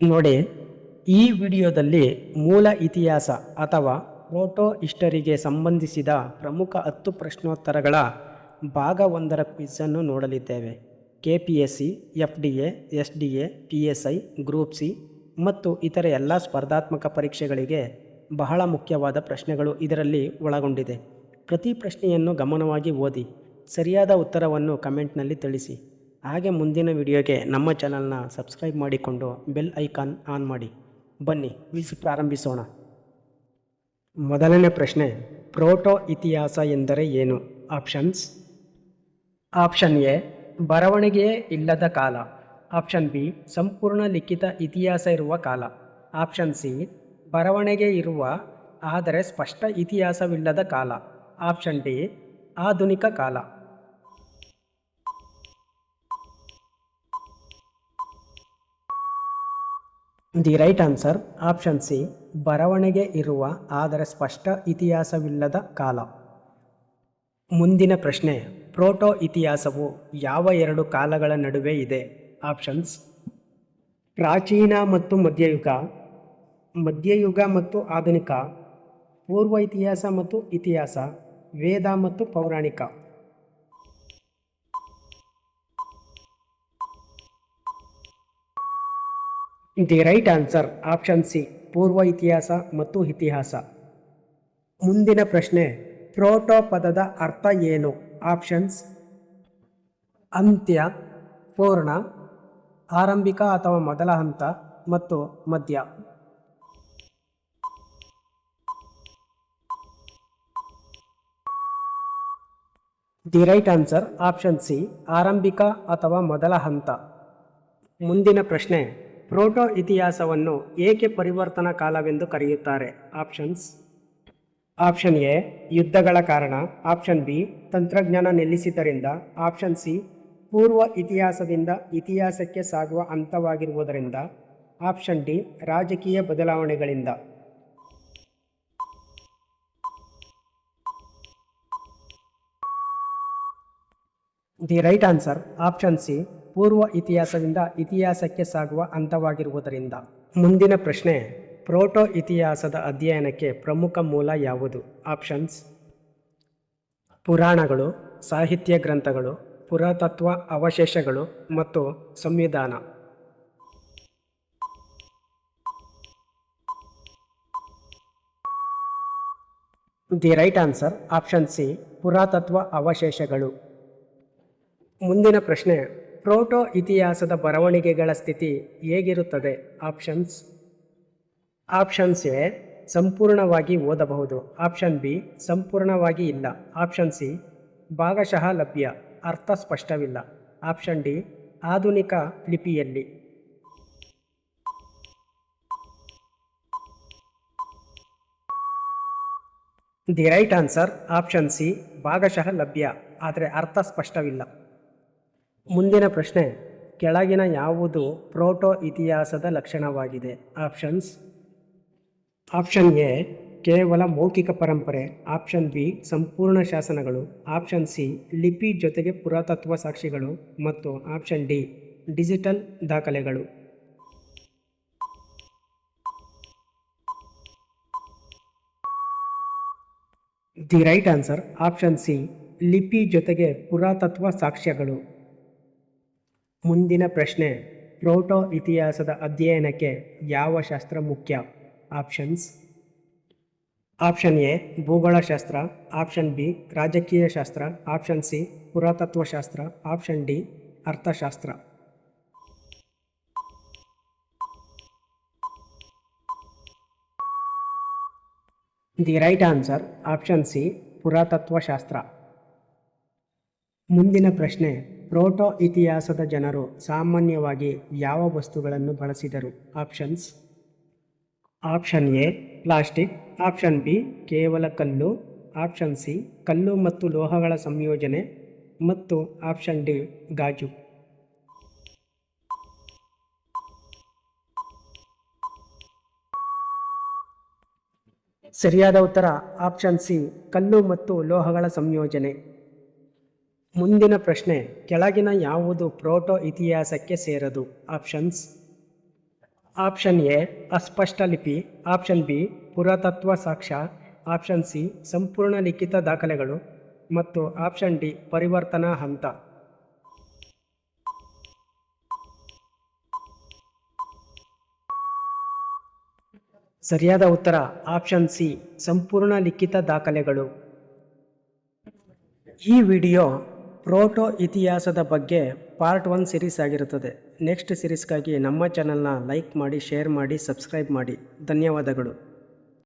ನೋಡಿ, ಈ ವಿಡಿಯೋದಲ್ಲಿ ಮೂಲ ಇತಿಹಾಸ ಅಥವಾ ಪ್ರೋಟೋ ಹಿಸ್ಟರಿಗೆ ಸಂಬಂಧಿಸಿದ ಪ್ರಮುಖ 10 ಪ್ರಶ್ನೋತ್ತರಗಳ ಭಾಗ 1ರ ಕ್ವಿಝನ್ನು ನೋಡಲಿದ್ದೇವೆ. KPSC, FDA, SDA, PSI, group C ಮತ್ತು ಇತರ ಎಲ್ಲ ಸ್ಪರ್ಧಾತ್ಮಕ ಪರೀಕ್ಷೆಗಳಿಗೆ ಬಹಳ ಮುಖ್ಯವಾದ ಪ್ರಶ್ನೆಗಳು ಇದರಲ್ಲಿ ಒಳಗೊಂಡಿದೆ. ಪ್ರತಿ ಪ್ರಶ್ನೆಯನ್ನು ಗಮನವಾಗಿ ಓದಿ, ಸರಿಯಾದ ಉತ್ತರವನ್ನು ಕಮೆಂಟ್ನಲ್ಲಿ ತಿಳಿಸಿ. ಹಾಗೆ ಮುಂದಿನ ವಿಡಿಯೋಗೆ ನಮ್ಮ ಚಾನಲ್ನ ಸಬ್ಸ್ಕ್ರೈಬ್ ಮಾಡಿಕೊಂಡು ಬೆಲ್ ಐಕಾನ್ ಆನ್ ಮಾಡಿ. ಬನ್ನಿ ಕ್ವಿಜ್ ಪ್ರಾರಂಭಿಸೋಣ. ಮೊದಲನೇ ಪ್ರಶ್ನೆ, ಪ್ರೋಟೋ ಇತಿಹಾಸ ಎಂದರೆ ಏನು? ಆಪ್ಷನ್ಸ್: ಆಪ್ಷನ್ ಎ, ಬರವಣಿಗೆಯೇ ಇಲ್ಲದ ಕಾಲ. ಆಪ್ಷನ್ ಬಿ, ಸಂಪೂರ್ಣ ಲಿಖಿತ ಇತಿಹಾಸ ಇರುವ ಕಾಲ. ಆಪ್ಷನ್ ಸಿ, ಬರವಣಿಗೆ ಇರುವ ಆದರೆ ಸ್ಪಷ್ಟ ಇತಿಹಾಸವಿಲ್ಲದ ಕಾಲ. ಆಪ್ಷನ್ ಡಿ, ಆಧುನಿಕ ಕಾಲ. The right answer option C, ಬರವಣಿಗೆ ಇರುವ ಆದರೆ ಸ್ಪಷ್ಟ ಇತಿಹಾಸವಿಲ್ಲದ ಕಾಲ. ಮುಂದಿನ ಪ್ರಶ್ನೆ, ಪ್ರೋಟೋ ಇತಿಹಾಸವು ಯಾವ 2 ಕಾಲಗಳ ನಡುವೆ ಇದೆ? ಆಪ್ಷನ್ಸ್: ಪ್ರಾಚೀನ ಮತ್ತು ಮಧ್ಯಯುಗ, ಮಧ್ಯಯುಗ ಮತ್ತು ಆಧುನಿಕ, ಪೂರ್ವ ಇತಿಹಾಸ ಮತ್ತು ಇತಿಹಾಸ, ವೇದ ಮತ್ತು ಪೌರಾಣಿಕ. The right answer option C, ಪೂರ್ವ ಇತಿಹಾಸ ಮತ್ತು ಇತಿಹಾಸ. ಮುಂದಿನ ಪ್ರಶ್ನೆ, ಪ್ರೋಟೋ ಪದದ ಅರ್ಥ ಏನು? ಆಪ್ಷನ್ಸ್: ಅಂತ್ಯ, ಪೂರ್ಣ, ಆರಂಭಿಕ ಅಥವಾ ಮೊದಲ ಹಂತ ಮತ್ತು ಮಧ್ಯ. The right answer option C, ಆರಂಭಿಕ ಅಥವಾ ಮೊದಲ ಹಂತ. ಮುಂದಿನ ಪ್ರಶ್ನೆ, ಪ್ರೋಟೋ ಇತಿಹಾಸವನ್ನು ಏಕೆ ಪರಿವರ್ತನಾ ಕಾಲವೆಂದು ಕರೆಯುತ್ತಾರೆ? ಆಪ್ಷನ್ಸ್: ಆಪ್ಷನ್ ಎ, ಯುದ್ಧಗಳ ಕಾರಣ. ಆಪ್ಷನ್ ಬಿ, ತಂತ್ರಜ್ಞಾನ ನಿಲ್ಲಿಸಿದ್ದರಿಂದ. ಆಪ್ಷನ್ ಸಿ, ಪೂರ್ವ ಇತಿಹಾಸದಿಂದ ಇತಿಹಾಸಕ್ಕೆ ಸಾಗುವ ಹಂತವಾಗಿರುವುದರಿಂದ. ಆಪ್ಷನ್ ಡಿ, ರಾಜಕೀಯ ಬದಲಾವಣೆಗಳಿಂದ. The right answer option C, ಪೂರ್ವ ಇತಿಹಾಸದಿಂದ ಇತಿಹಾಸಕ್ಕೆ ಸಾಗುವ ಹಂತವಾಗಿರುವುದರಿಂದ. ಮುಂದಿನ ಪ್ರಶ್ನೆ, ಪ್ರೋಟೋ ಇತಿಹಾಸದ ಅಧ್ಯಯನಕ್ಕೆ ಪ್ರಮುಖ ಮೂಲ ಯಾವುದು? ಆಪ್ಷನ್ಸ್: ಪುರಾಣಗಳು, ಸಾಹಿತ್ಯ ಗ್ರಂಥಗಳು, ಪುರಾತತ್ವ ಅವಶೇಷಗಳು ಮತ್ತು ಸಂವಿಧಾನ. The right answer option C, ಪುರಾತತ್ವ ಅವಶೇಷಗಳು. ಮುಂದಿನ ಪ್ರಶ್ನೆ, ಪ್ರೋಟೋ ಇತಿಹಾಸದ ಬರವಣಿಗೆಗಳ ಸ್ಥಿತಿ ಹೇಗಿರುತ್ತದೆ? ಆಪ್ಷನ್ಸ್: ಆಪ್ಷನ್ಸ್ ಎ, ಸಂಪೂರ್ಣವಾಗಿ ಓದಬಹುದು. ಆಪ್ಷನ್ ಬಿ, ಸಂಪೂರ್ಣವಾಗಿ ಇಲ್ಲ. ಆಪ್ಷನ್ ಸಿ, ಭಾಗಶಃ ಲಭ್ಯ, ಅರ್ಥ ಸ್ಪಷ್ಟವಿಲ್ಲ. ಆಪ್ಷನ್ ಡಿ, ಆಧುನಿಕ ಲಿಪಿಯಲ್ಲಿ. The right answer option C, ಭಾಗಶಃ ಲಭ್ಯ ಆದರೆ ಅರ್ಥ ಸ್ಪಷ್ಟವಿಲ್ಲ. ಮುಂದಿನ ಪ್ರಶ್ನೆ, ಕೆಳಗಿನ ಯಾವುದು ಪ್ರೋಟೋ ಇತಿಹಾಸದ ಲಕ್ಷಣವಾಗಿದೆ? ಆಪ್ಷನ್ಸ್: ಆಪ್ಷನ್ ಎ, ಕೇವಲ ಮೌಖಿಕ ಪರಂಪರೆ. ಆಪ್ಷನ್ ಬಿ, ಸಂಪೂರ್ಣ ಶಾಸನಗಳು. ಆಪ್ಷನ್ ಸಿ, ಲಿಪಿ ಜೊತೆಗೆ ಪುರಾತತ್ವ ಸಾಕ್ಷಿಗಳು. ಮತ್ತು ಆಪ್ಷನ್ ಡಿ, ಡಿಜಿಟಲ್ ದಾಖಲೆಗಳು. The right answer option C, ಲಿಪಿ ಜೊತೆಗೆ ಪುರಾತತ್ವ ಸಾಕ್ಷ್ಯಗಳು. ಮುಂದಿನ ಪ್ರಶ್ನೆ, ಪ್ರೋಟೋ ಇತಿಹಾಸದ ಅಧ್ಯಯನಕ್ಕೆ ಯಾವ ಶಾಸ್ತ್ರ ಮುಖ್ಯ? ಆಪ್ಷನ್ಸ್: ಆಪ್ಷನ್ ಎ, ಭೂಗೋಳಶಾಸ್ತ್ರ. ಆಪ್ಷನ್ ಬಿ, ರಾಜಕೀಯ ಶಾಸ್ತ್ರ. ಆಪ್ಷನ್ ಸಿ, ಪುರಾತತ್ವಶಾಸ್ತ್ರ. ಆಪ್ಷನ್ ಡಿ, ಅರ್ಥಶಾಸ್ತ್ರ. The right answer option C, ಪುರಾತತ್ವಶಾಸ್ತ್ರ. ಮುಂದಿನ ಪ್ರಶ್ನೆ, ಪ್ರೋಟೋ ಇತಿಹಾಸದ ಜನರು ಸಾಮಾನ್ಯವಾಗಿ ಯಾವ ವಸ್ತುಗಳನ್ನು ಬಳಸಿದರು? Options: option A, plastic. Option B, ಕೇವಲ ಕಲ್ಲು. ಆಪ್ಷನ್ ಸಿ, ಕಲ್ಲು ಮತ್ತು ಲೋಹಗಳ ಸಂಯೋಜನೆ. ಮತ್ತು ಆಪ್ಷನ್ ಡಿ, ಗಾಜು. ಸರಿಯಾದ ಉತ್ತರ ಆಪ್ಷನ್ ಸಿ, ಕಲ್ಲು ಮತ್ತು ಲೋಹಗಳ ಸಂಯೋಜನೆ. ಮುಂದಿನ ಪ್ರಶ್ನೆ, ಕೆಳಗಿನ ಯಾವುದು ಪ್ರೋಟೋ ಇತಿಹಾಸಕ್ಕೆ ಸೇರದು? ಆಪ್ಷನ್ಸ್: ಆಪ್ಷನ್ ಎ ಅಸ್ಪಷ್ಟ ಲಿಪಿ, ಆಪ್ಷನ್ ಬಿ ಪುರಾತತ್ವ ಸಾಕ್ಷ್ಯ, ಆಪ್ಷನ್ ಸಿ ಸಂಪೂರ್ಣ ಲಿಖಿತ ದಾಖಲೆಗಳು ಮತ್ತು ಆಪ್ಷನ್ ಡಿ ಪರಿವರ್ತನಾ ಹಂತ. ಸರಿಯಾದ ಉತ್ತರ ಆಪ್ಷನ್ ಸಿ ಸಂಪೂರ್ಣ ಲಿಖಿತ ದಾಖಲೆಗಳು. ಈ ವಿಡಿಯೋ ಪ್ರೋಟೋ ಇತಿಹಾಸದ ಬಗ್ಗೆ ಪಾರ್ಟ್ 1 ಸಿರೀಸ್ ಆಗಿರುತ್ತದೆ. ನೆಕ್ಸ್ಟ್ ಸಿರೀಸ್ಗಾಗಿ ನಮ್ಮ ಚಾನಲ್ನ ಲೈಕ್ ಮಾಡಿ, ಶೇರ್ ಮಾಡಿ, ಸಬ್ಸ್ಕ್ರೈಬ್ ಮಾಡಿ. ಧನ್ಯವಾದಗಳು.